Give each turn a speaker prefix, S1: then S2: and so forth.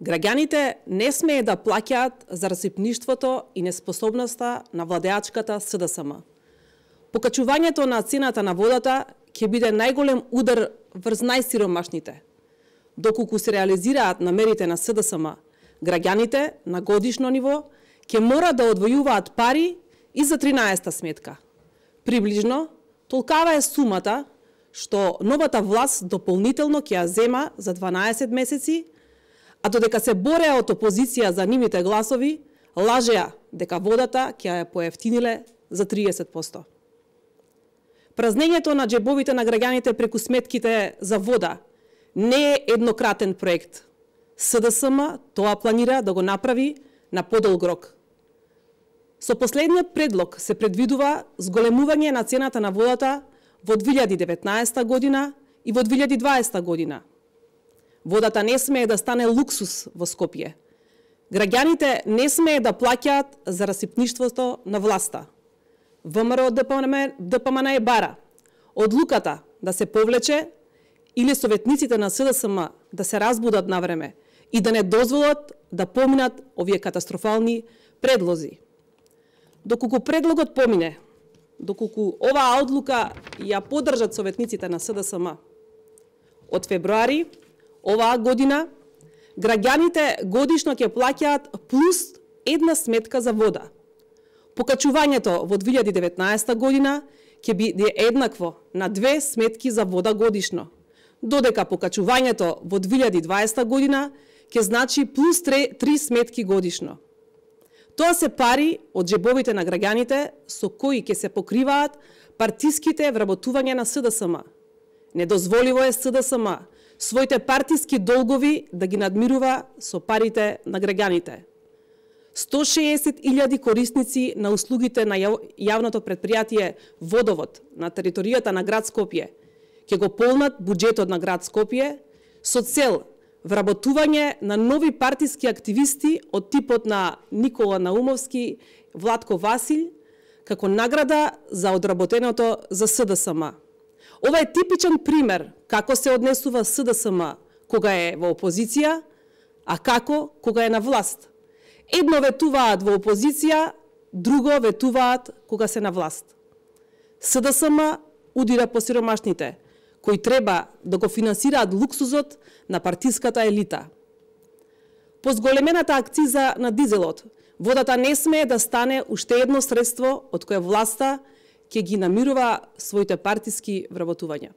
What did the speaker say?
S1: Граѓаните не смее да плаќаат за расипништвото и неспособноста на владеачката СДСМ. Покачувањето на цената на водата ќе биде најголем удар врз најсиромашните. Доколку се реализираат намерите на СДСМ, граѓаните на годишно ниво ќе мора да одвојуваат пари и за 13-та сметка. Приближно толкава е сумата што новата власт дополнително ќе ја зема за 12 месеци, а додека се бореа од опозиција за нивните гласови, лажеа дека водата ќе ја поевтиниле за 30%. Празнењето на џебовите на граѓаните преку сметките за вода не е еднократен проект. СДСМ тоа планира да го направи на подолг рок. Со последниот предлог се предвидува зголемување на цената на водата во 2019 година и во 2020 година. Водата не смее да стане луксус во Скопје. Граѓаните не смее да плаќаат за расипништвото на власта. ВМРО ДПМН е бара одлуката да се повлече или советниците на СДСМ да се разбудат на време и да не дозволат да поминат овие катастрофални предлози. Доколку предлогот помине, доколку оваа одлука ја поддржат советниците на СДСМ, од февруари оваа година граѓаните годишно ќе плаќаат плюс една сметка за вода. Покачувањето во 2019 година ќе биде еднакво на 2 сметки за вода годишно, додека покачувањето во 2020 година ќе значи плюс 3 сметки годишно. Тоа се пари од џебовите на граѓаните со кои ќе се покриваат партиските вработувања на СДСМ. Недозволиво е СДСМ своите партиски долгови да ги надмирува со парите на граѓаните. 160.000 корисници на услугите на јавното предпријатие Водовод на територијата на град Скопје ќе го полнат буџетот на град Скопје со цел вработување на нови партиски активисти од типот на Никола Наумовски, Владко Васил, како награда за одработеното за СДСМ. Ова е типичен пример како се однесува СДСМ кога е во опозиција, а како кога е на власт. Едно ветуваат во опозиција, друго ветуваат кога се на власт. СДСМ удира по сиромашните, кои треба да го финансираат луксузот на партиската елита. По зголемената акциза на дизелот, водата не смее да стане уште едно средство од кое власта ќе ги намирува своите партиски вработувања.